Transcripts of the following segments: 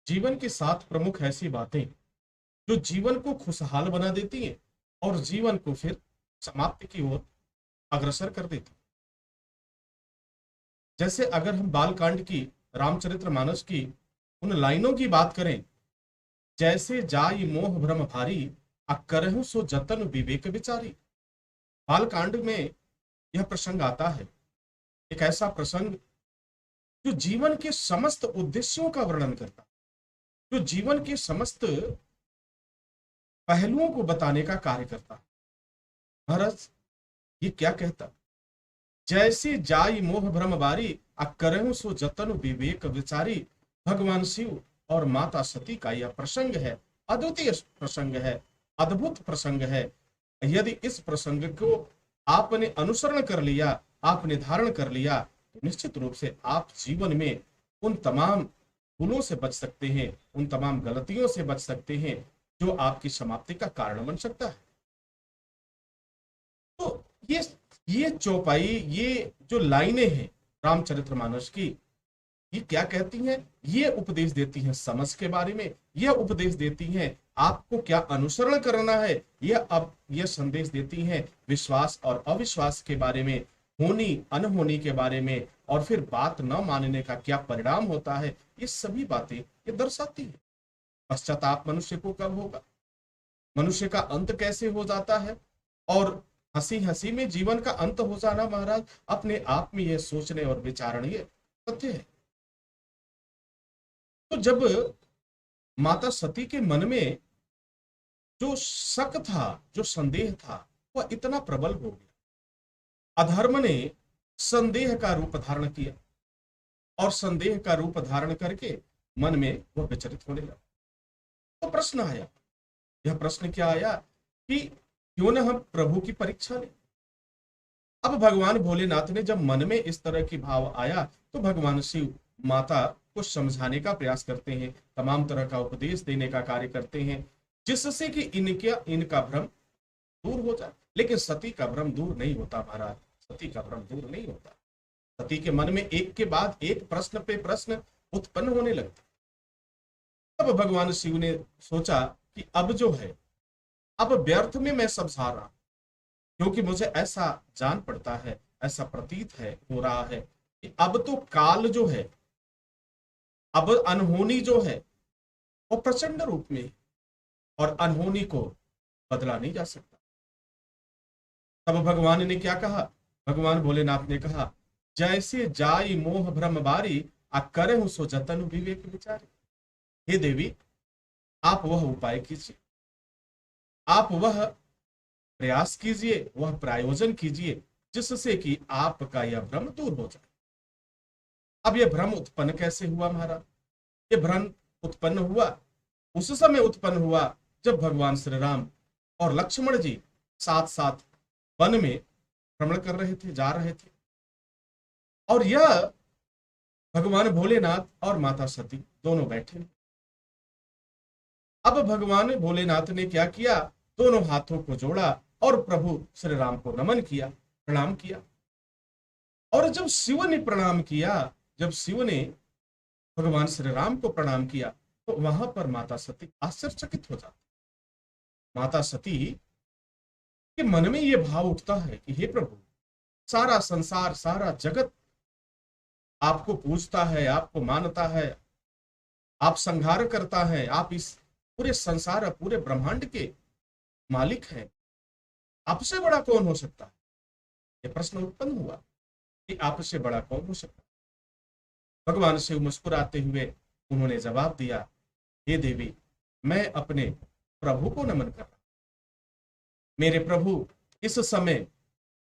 जीवन की 7 प्रमुख ऐसी बातें जो जीवन को खुशहाल बना देती हैं और जीवन को फिर समाप्ति की ओर अग्रसर कर देती। जैसे अगर हम बालकांड की, रामचरितमानस की उन लाइनों की बात करें, जैसे जाई मोह भ्रम भारी, अकरहु सो जतन विवेक विचारी। बालकांड में यह प्रसंग आता है, एक ऐसा प्रसंग जो जीवन के समस्त उद्देश्यों का वर्णन करता है, जो जीवन के समस्त पहलुओं को बताने का कार्य करता है। महाराज ये क्या कहता, जैसे जाई मोह भ्रम बारी, अकरहु सो जतन विवेक विचारी। भगवान शिव और माता सती का यह प्रसंग है, अद्वितीय प्रसंग है, अद्भुत प्रसंग है। यदि इस प्रसंग को आपने अनुसरण कर लिया, आपने धारण कर लिया, तो निश्चित रूप से आप जीवन में उन तमाम भूलों से बच सकते हैं, उन तमाम गलतियों से बच सकते हैं जो आपकी समाप्ति का कारण बन सकता है। तो ये चौपाई, ये जो लाइनें हैं रामचरितमानस की, ये क्या कहती हैं? ये उपदेश देती हैं समझ के बारे में, यह उपदेश देती हैं आपको क्या अनुसरण करना है, यह संदेश देती हैं विश्वास और अविश्वास के बारे में, होनी अनहोनी के बारे में, और फिर बात न मानने का क्या परिणाम होता है। ये सभी बातें ये दर्शाती है। पश्चाताप मनुष्य को कब होगा, मनुष्य का अंत कैसे हो जाता है, और हंसी हंसी में जीवन का अंत हो जाना महाराज अपने आप में यह सोचने और विचारणीय तथ्य है। तो जब माता सती के मन में जो शक था, जो संदेह था, वह इतना प्रबल हो गया, अधर्म ने संदेह का रूप धारण किया, और संदेह का रूप धारण करके मन में वह विचलित होने लगा। तो प्रश्न आया, यह प्रश्न क्या आया कि क्यों न हम प्रभु की परीक्षा लें। अब भगवान भोलेनाथ ने जब मन में इस तरह की भाव आया, तो भगवान शिव माता को समझाने का प्रयास करते हैं, तमाम तरह का उपदेश देने का कार्य करते हैं, जिससे कि इनका भ्रम दूर हो जाए। लेकिन सती का भ्रम दूर नहीं होता महाराज, सती का भ्रम दूर नहीं होता। सती के मन में एक के बाद एक प्रश्न पे प्रश्न उत्पन्न होने लगते। तब भगवान शिव ने सोचा कि अब जो है, अब व्यर्थ में मैं समझा रहा, क्योंकि मुझे ऐसा जान पड़ता है, ऐसा प्रतीत है, हो रहा है कि अब तो काल जो है, अब अनहोनी जो है वो प्रचंड रूप में, और अनहोनी को बदला नहीं जा सकता। तब भगवान ने क्या कहा, भगवान भोलेनाथ ने कहा, जैसे जाई मोह भ्रम बारी, आ करे सो जतन विवेक विचारी। हे देवी, आप वह उपाय कीजिए, आप वह प्रयास कीजिए, वह प्रायोजन कीजिए, जिससे कि आपका यह भ्रम दूर हो जाए। अब यह भ्रम उत्पन्न कैसे हुआ महाराज? ये भ्रम उत्पन्न हुआ, उस समय उत्पन्न हुआ जब भगवान श्री राम और लक्ष्मण जी साथ साथ वन में भ्रमण कर रहे थे, जा रहे थे, और यह भगवान भोलेनाथ और माता सती दोनों बैठे। अब भगवान भोलेनाथ ने क्या किया, दोनों हाथों को जोड़ा और प्रभु श्री राम को नमन किया, प्रणाम किया। और जब शिव ने प्रणाम किया, जब शिव ने भगवान श्री राम को प्रणाम किया, तो वहां पर माता सती आश्चर्यचकित हो जाती। माता सती के मन में यह भाव उठता है कि हे प्रभु, सारा संसार, सारा जगत आपको पूजता है, आपको मानता है, आप संहार करता है, आप इस पूरे संसार, पूरे ब्रह्मांड के मालिक हैं, आपसे बड़ा कौन हो सकता है? यह प्रश्न उत्पन्न हुआ कि आपसे बड़ा कौन हो सकता है। भगवान शिव मुस्कुराते हुए उन्होंने जवाब दिया, हे देवी, मैं अपने प्रभु को नमन कर रहा, मेरे प्रभु इस समय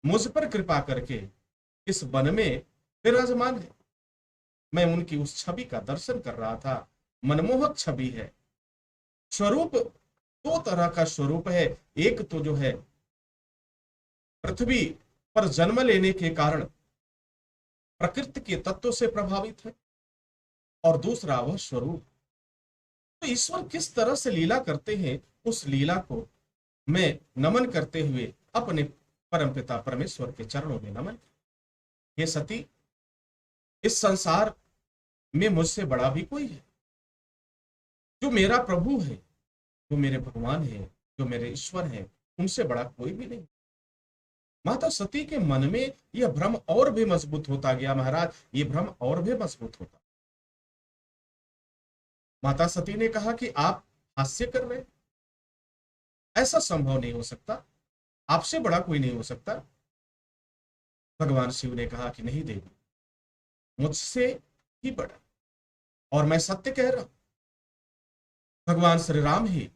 मुझ पर कृपा करके इस वन में विराजमान है। मैं उनकी उस छवि का दर्शन कर रहा था, मनमोहक छवि है। स्वरूप दो तरह का स्वरूप है, एक तो जो है पृथ्वी पर जन्म लेने के कारण प्रकृति के तत्व से प्रभावित है, और दूसरा वह स्वरूप, तो ईश्वर किस तरह से लीला करते हैं, उस लीला को मैं नमन करते हुए अपने परमपिता परमेश्वर के चरणों में नमन। ये सती, इस संसार में मुझसे बड़ा भी कोई है? जो मेरा प्रभु है, जो मेरे भगवान है, जो मेरे ईश्वर है, उनसे बड़ा कोई भी नहीं। माता सती के मन में यह भ्रम और भी मजबूत होता गया महाराज, ये भ्रम और भी मजबूत होता। माता सती ने कहा कि आप हास्य कर रहे हैं, ऐसा संभव नहीं हो सकता, आपसे बड़ा कोई नहीं हो सकता। भगवान शिव ने कहा कि नहीं देवी, मुझसे ही बड़ा, और मैं सत्य कह रहा हूं। भगवान श्री राम ही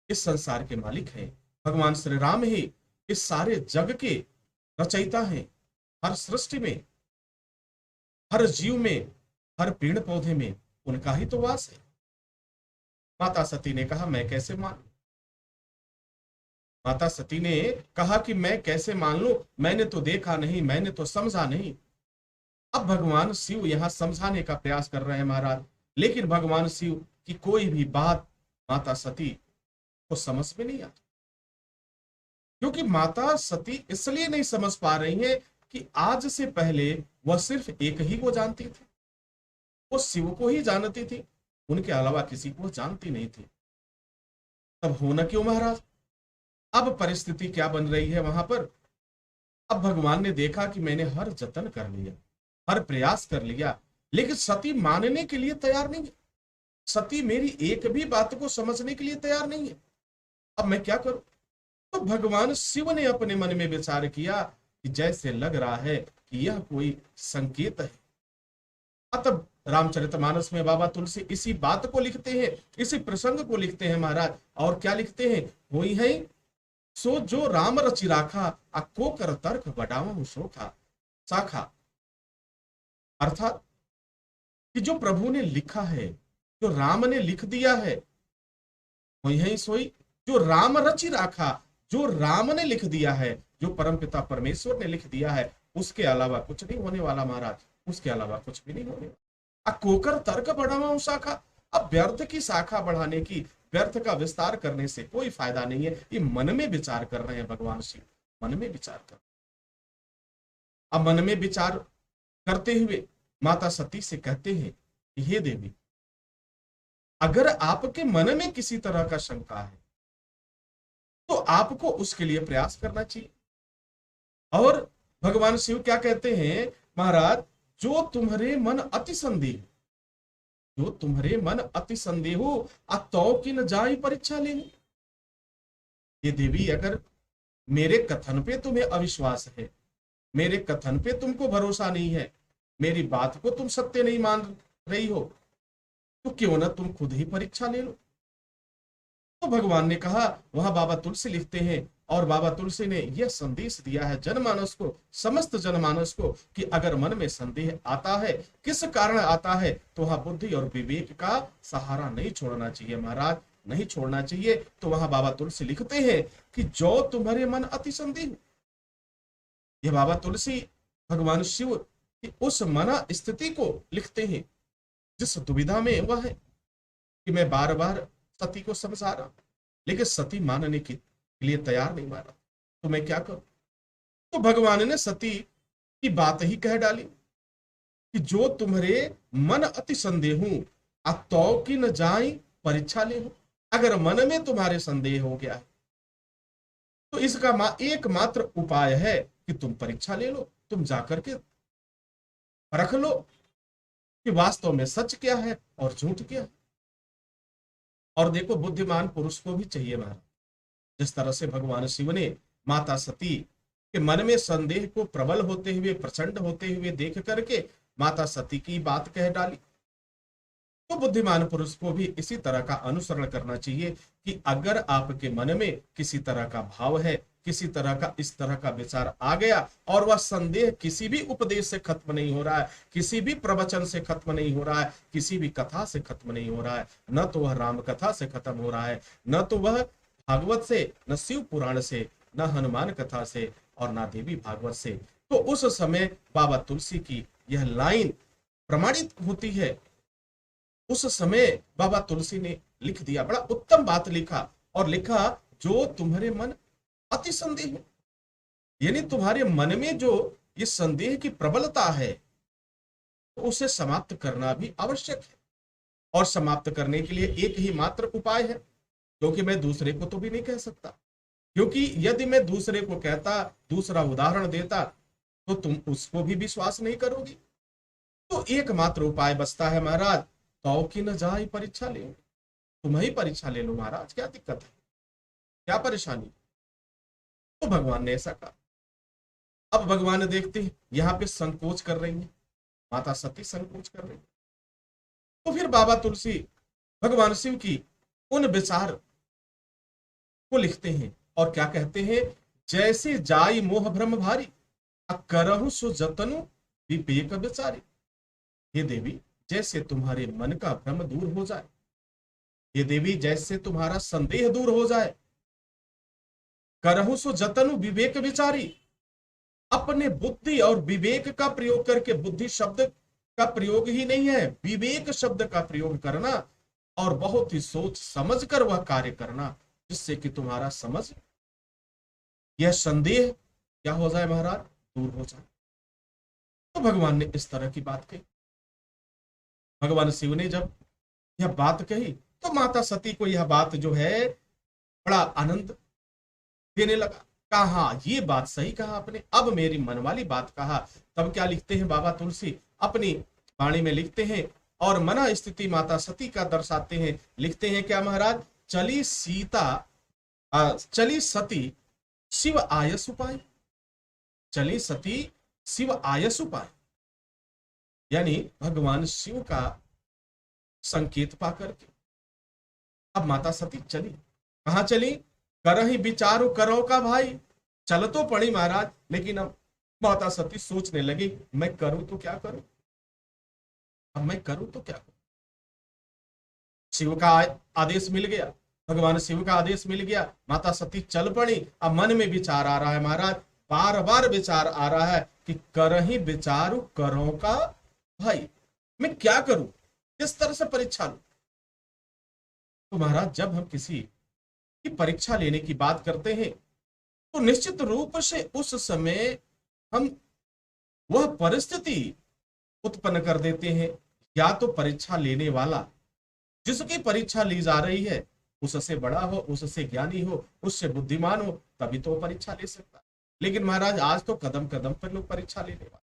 इस संसार के मालिक हैं, भगवान श्री राम ही इस सारे जग के रचयिता हैं। हर सृष्टि में, हर जीव में, हर पेड़ पौधे में उनका ही तो वास है। माता सती ने कहा मैं कैसे मान लूं? माता सती ने कहा कि मैं कैसे मान लूं, मैंने तो देखा नहीं, मैंने तो समझा नहीं। अब भगवान शिव यहां समझाने का प्रयास कर रहे हैं महाराज, लेकिन भगवान शिव की कोई भी बात माता सती को समझ में नहीं आती, क्योंकि माता सती इसलिए नहीं समझ पा रही है कि आज से पहले वह सिर्फ एक ही को जानती थी, वो शिव को ही जानती थी, उनके अलावा किसी को जानती नहीं थी। तब होना क्यों महाराज? अब परिस्थिति क्या बन रही है वहां पर? अब भगवान ने देखा कि मैंने हर जतन कर लिया, हर प्रयास कर लिया, लेकिन सती मानने के लिए तैयार नहीं है। सती मेरी एक भी बात को समझने के लिए तैयार नहीं है। अब मैं क्या करूं? तो भगवान शिव ने अपने मन में विचार किया कि जैसे लग रहा है कि यह कोई संकेत है। तब रामचरितमानस में बाबा तुलसी इसी बात को लिखते हैं, इसी प्रसंग को लिखते हैं महाराज। और क्या लिखते हैं? वही है सो जो राम रचि राखा, अको कर तर्क बटाऊं सोखा साखा। अर्थात कि जो प्रभु ने लिखा है, जो राम ने लिख दिया है, वही है सोई जो राम रचि राखा, जो राम ने लिख दिया है, जो परमपिता परमेश्वर ने लिख दिया है, उसके अलावा कुछ नहीं होने वाला महाराज, उसके अलावा कुछ भी नहीं होने वाला। कोकर तर्क बढ़ावा शाखा। अब व्यर्थ की शाखा बढ़ाने की, व्यर्थ का विस्तार करने से कोई फायदा नहीं है। ये मन में विचार कर रहे हैं भगवान शिव, मन में विचार कर। अब मन में विचार करते हुए माता सती से कहते हैं कि हे देवी, अगर आपके मन में किसी तरह का शंका है तो आपको उसके लिए प्रयास करना चाहिए। और भगवान शिव क्या कहते हैं महाराज? जो तुम्हारे मन अति संदेह, जो तुम्हारे मन अति संदेह हो, अतो की न जाई परीक्षा ले। ये देवी, अगर मेरे कथन पे तुम्हें अविश्वास है, मेरे कथन पे तुमको भरोसा नहीं है, मेरी बात को तुम सत्य नहीं मान रही हो, तो क्यों ना तुम खुद ही परीक्षा ले लो। तो भगवान ने कहा, वहां बाबा तुलसी लिखते हैं, और बाबा तुलसी ने यह संदेश दिया है जनमानस को, समस्त जनमानस को, कि अगर मन में संदेह आता है, किस कारण आता है, तो वहां बुद्धि और विवेक का सहारा नहीं छोड़ना चाहिए महाराज, नहीं छोड़ना चाहिए। तो वहां बाबा तुलसी लिखते हैं कि जो तुम्हारे मन अति संदेह। ये बाबा तुलसी भगवान शिव की उस मना स्थिति को लिखते हैं जिस दुविधा में वह है कि मैं बार बार सती को समझा रहा, लेकिन सती मानने के लिए तैयार नहीं माना, तो मैं क्या करूं? तो भगवान ने सती की बात ही कह डाली कि जो तुम्हारे मन अति संदेह अतो की न जाई परीक्षा ले हो। अगर मन में तुम्हारे संदेह हो गया है तो इसका एकमात्र उपाय है कि तुम परीक्षा ले लो, तुम जाकर के परख लो कि वास्तव में सच क्या है और झूठ क्या है। और देखो, बुद्धिमान पुरुष को भी चाहिए महाराज, जिस तरह से भगवान शिव ने माता सती के मन में संदेह को प्रबल होते हुए, प्रचंड होते हुए देख करके माता सती की बात कह डाली, तो बुद्धिमान पुरुष को भी इसी तरह का अनुसरण करना चाहिए कि अगर आपके मन में किसी तरह का भाव है, किसी तरह का इस तरह का विचार आ गया, और वह संदेह किसी भी उपदेश से खत्म नहीं हो रहा है, किसी भी प्रवचन से खत्म नहीं हो रहा है, किसी भी कथा से खत्म नहीं हो रहा है, न तो वह राम कथा से खत्म हो रहा है, न तो वह भागवत से, न शिव पुराण से, न हनुमान कथा से, और न देवी भागवत से, तो उस समय बाबा तुलसी की यह लाइन प्रमाणित होती है। उस समय बाबा तुलसी ने लिख दिया, बड़ा उत्तम बात लिखा, और लिखा जो तुम्हारे मन अति संदेह, यानी तुम्हारे मन में जो ये संदेह की प्रबलता है, तो उसे समाप्त करना भी आवश्यक है। और समाप्त करने के लिए एक ही मात्र उपाय है, क्योंकि मैं दूसरे को तो भी नहीं कह सकता, क्योंकि यदि मैं दूसरे को कहता, दूसरा उदाहरण देता, तो तुम उसको भी विश्वास नहीं करोगी। तो एकमात्र उपाय बचता है महाराज, तो कि न जाए परीक्षा ले, तुम ही परीक्षा ले लो महाराज, क्या दिक्कत है, क्या परेशानी। तो भगवान ने ऐसा कहा। अब भगवान ने देखते हैं यहाँ पे संकोच कर रही है, माता सती संकोच कर रही है, तो फिर बाबा तुलसी भगवान शिव की उन विचार को लिखते हैं और क्या कहते हैं, जैसे जाई मोह भ्रम भारी, करहु सो जतनु विवेक विचारी। हे देवी, जैसे तुम्हारे मन का भ्रम दूर हो जाए, हे देवी जैसे तुम्हारा संदेह दूर हो जाए, करहु सो जतनु विवेक विचारी, अपने बुद्धि और विवेक का प्रयोग करके, बुद्धि शब्द का प्रयोग ही नहीं है, विवेक शब्द का प्रयोग करना और बहुत ही सोच समझ कर वह कार्य करना, जिससे कि तुम्हारा समझ, यह संदेह क्या हो जाए महाराज, दूर हो जाए। तो भगवान ने इस तरह की बात कही। भगवान शिव ने जब यह बात कही तो माता सती को यह बात जो है बड़ा आनंद देने लगा। कहा हाँ, ये बात सही कहा आपने, अब मेरी मन वाली बात कहा। तब क्या लिखते हैं बाबा तुलसी अपनी वाणी में लिखते हैं और मना स्थिति माता सती का दर्शाते हैं। लिखते हैं क्या महाराज, चली सती शिव आयस उपाय, चली सती शिव आयस उपाय, यानी भगवान शिव का संकेत पा करके अब माता सती चली। कहां चली, करही विचारो करो का भाई, चल तो पड़ी महाराज, लेकिन अब माता सती सोचने लगी मैं करूं तो क्या करूं, अब मैं करूं तो क्या करूं। शिव का आदेश मिल गया, भगवान शिव का आदेश मिल गया, माता सती चल पड़ी। अब मन में विचार आ रहा है महाराज, बार बार विचार आ रहा है कि करही विचारू करो का भाई, मैं क्या करूं, किस तरह से परीक्षा लूं। तो महाराज जब हम किसी की परीक्षा लेने की बात करते हैं तो निश्चित रूप से उस समय हम वह परिस्थिति उत्पन्न कर देते हैं, या तो परीक्षा लेने वाला जिसकी परीक्षा ली जा रही है उससे बड़ा हो, उससे ज्ञानी हो, उससे बुद्धिमान हो, तभी तो परीक्षा ले सकता है। लेकिन महाराज आज तो कदम कदम पर लोग परीक्षा लेने वाले,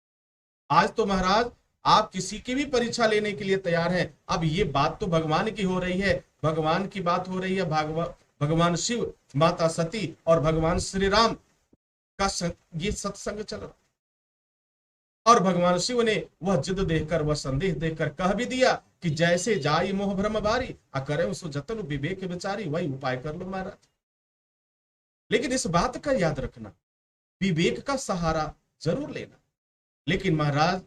आज तो महाराज आप किसी की भी परीक्षा लेने के लिए तैयार हैं। अब ये बात तो भगवान की हो रही है, भगवान की बात हो रही है, भगवान शिव, माता सती और भगवान श्री राम का ये सत्संग चल रहा, और भगवान शिव ने वह जिद देखकर, वह संदेह देखकर कह भी दिया कि जैसे जाई मोह भ्रम बारी, करे उसो जतन विवेक विचारी, वही उपाय कर लो महाराज। लेकिन इस बात का याद रखना, विवेक का सहारा जरूर लेना। लेकिन महाराज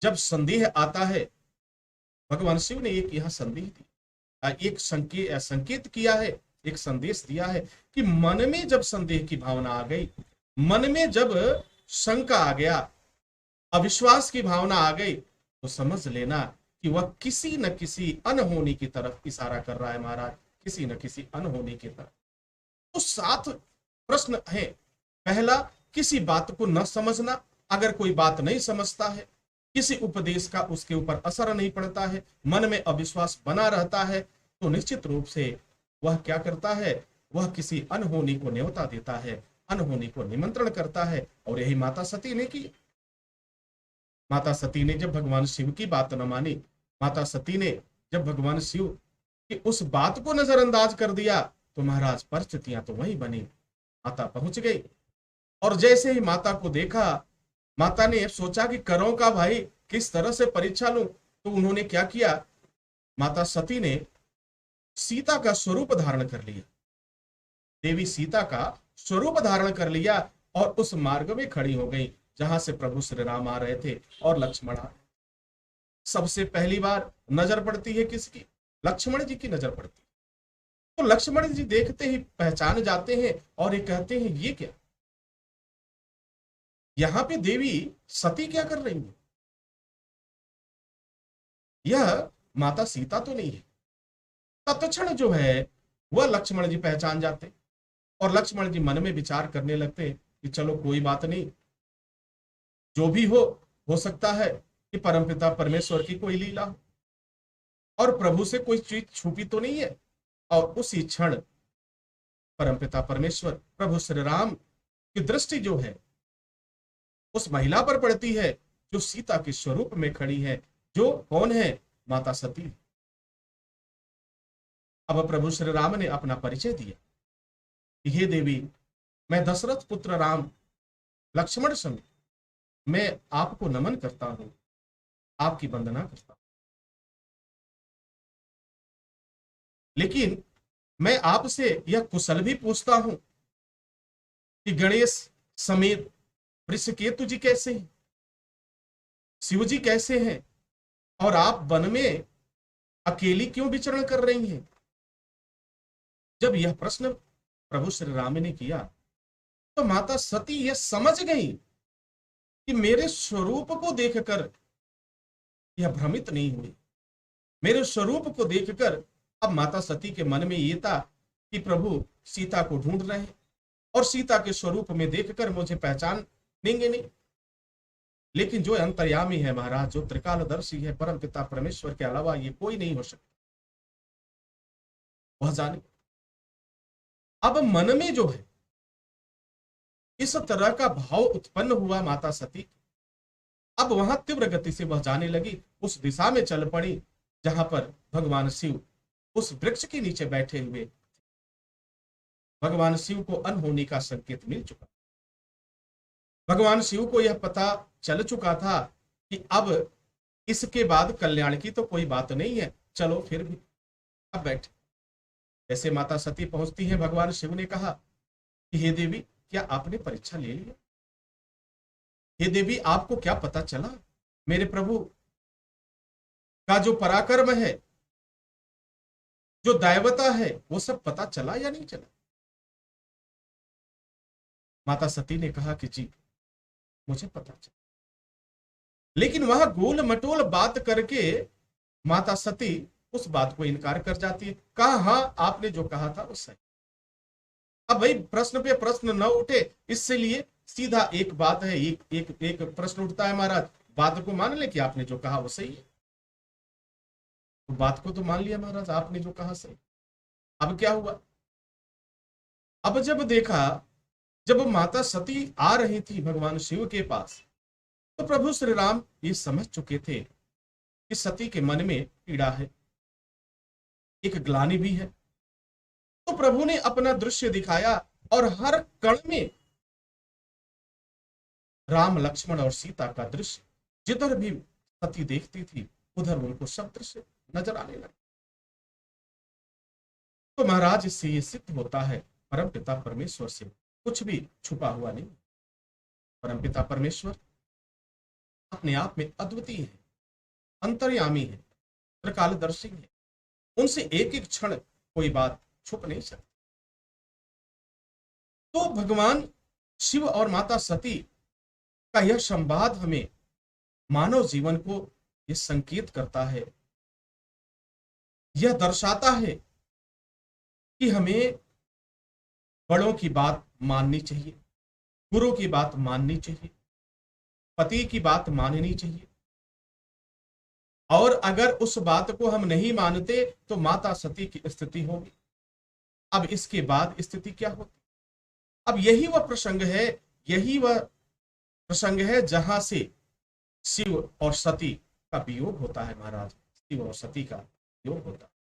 जब संदेह आता है, भगवान शिव ने एक यहां संदेह दिया, एक संकेत किया है, एक संदेश दिया है कि मन में जब संदेह की भावना आ गई, मन में जब शंका आ गया, अविश्वास की भावना आ गई, तो समझ लेना कि वह किसी न किसी अनहोनी की तरफ इशारा कर रहा है महाराज, किसी न किसी अनहोनी की तरफ। तो 7 प्रश्न है। पहला, किसी बात को न समझना, अगर कोई बात नहीं समझता है, किसी उपदेश का उसके ऊपर असर नहीं पड़ता है, मन में अविश्वास बना रहता है, तो निश्चित रूप से वह क्या करता है, वह किसी अनहोनी को न्योता देता है, अनहोनी को निमंत्रण करता है। और यही माता सती ने की। माता सती ने जब भगवान शिव की बात न मानी, माता सती ने जब भगवान शिव की उस बात को नजरअंदाज कर दिया, तो महाराज परिस्थितियां तो वही बनी। माता पहुंच गई और जैसे ही माता को देखा, माता ने सोचा कि करो का भाई, किस तरह से परीक्षा लूं। तो उन्होंने क्या किया, माता सती ने सीता का स्वरूप धारण कर लिया, देवी सीता का स्वरूप धारण कर लिया और उस मार्ग में खड़ी हो गई जहां से प्रभु श्री राम आ रहे थे और लक्ष्मण आ। सबसे पहली बार नजर पड़ती है किसकी, लक्ष्मण जी की नजर पड़ती है। तो लक्ष्मण जी देखते ही पहचान जाते हैं और ये कहते हैं ये क्या, यहां पे देवी सती क्या कर रही है, यह माता सीता तो नहीं है। तत्क्षण जो है वह लक्ष्मण जी पहचान जाते और लक्ष्मण जी मन में विचार करने लगते कि चलो कोई बात नहीं, जो भी हो सकता है कि परमपिता परमेश्वर की कोई लीला हो। और प्रभु से कोई चीज छुपी तो नहीं है। और उसी क्षण परमपिता परमेश्वर प्रभु श्री राम की दृष्टि जो है उस महिला पर पड़ती है जो सीता के स्वरूप में खड़ी है, जो कौन है? माता सती। अब प्रभु श्री राम ने अपना परिचय दिया कि हे देवी, मैं दशरथ पुत्र राम लक्ष्मण समेत मैं आपको नमन करता हूं, आपकी वंदना करता हूं। लेकिन मैं आपसे यह कुशल भी पूछता हूं कि गणेश समेत वृषकेतु जी कैसे हैं, शिव जी कैसे हैं, और आप वन में अकेली क्यों विचरण कर रही हैं? जब यह प्रश्न प्रभु श्री राम ने किया तो माता सती यह समझ गई कि मेरे स्वरूप को देखकर यह भ्रमित नहीं हुई। मेरे स्वरूप को देखकर अब माता सती के मन में यह था कि प्रभु सीता को ढूंढ रहे हैं और सीता के स्वरूप में देखकर मुझे पहचान देंगे नहीं। लेकिन जो अंतर्यामी है महाराज, जो त्रिकालदर्शी है, परम पिता परमेश्वर के अलावा ये कोई नहीं हो सकता, वह जाने। अब मन में जो है इस तरह का भाव उत्पन्न हुआ माता सती, अब वहां तीव्र गति से वह जाने लगी, उस दिशा में चल पड़ी जहां पर भगवान शिव उस वृक्ष के नीचे बैठे हुए। भगवान शिव को अनहोनी का संकेत मिल चुका, भगवान शिव को यह पता चल चुका था कि अब इसके बाद कल्याण की तो कोई बात नहीं है, चलो फिर भी अब बैठे। जैसे माता सती पहुंचती है, भगवान शिव ने कहा कि हे देवी, क्या आपने परीक्षा ले लिया? हे देवी, आपको क्या पता चला मेरे प्रभु का जो पराक्रम है, जो दैवता है, वो सब पता चला या नहीं चला? माता सती ने कहा कि जी मुझे पता चला। लेकिन वह गोल मटोल बात करके माता सती उस बात को इनकार कर जाती है। कहा हाँ, आपने जो कहा था वो सही। अब भाई प्रश्न पे प्रश्न न उठे, इसलिए सीधा एक बात है, एक प्रश्न उठता है महाराज, बात को मान ले कि आपने जो कहा वो सही है। तो बात को तो मान लिया महाराज, आपने जो कहा सही। अब क्या हुआ? अब जब देखा, जब माता सती आ रही थी भगवान शिव के पास, तो प्रभु श्री राम ये समझ चुके थे कि सती के मन में पीड़ा है, एक ग्लानि भी है। तो प्रभु ने अपना दृश्य दिखाया और हर कण में राम लक्ष्मण और सीता का दृश्य, जिधर भी सती देखती थी उधर उनको सब दृश्य नजर आने लगे। तो महाराज इससे ये सिद्ध होता है, परम पिता परमेश्वर से कुछ भी छुपा हुआ नहीं। परम पिता परमेश्वर अपने आप में अद्वितीय है, अंतर्यामी है, त्रिकालदर्शी है। उनसे एक एक क्षण कोई बात छुप नहीं सकती। तो भगवान शिव और माता सती का यह संवाद हमें मानव जीवन को यह संकेत करता है, यह दर्शाता है कि हमें बड़ों की बात माननी चाहिए, गुरु की बात माननी चाहिए, पति की बात माननी चाहिए। और अगर उस बात को हम नहीं मानते तो माता सती की स्थिति होगी। अब इसके बाद स्थिति क्या होती? अब यही वह प्रसंग है, यही वह प्रसंग है जहां से शिव और सती का वियोग होता है महाराज, शिव और सती का वियोग होता है।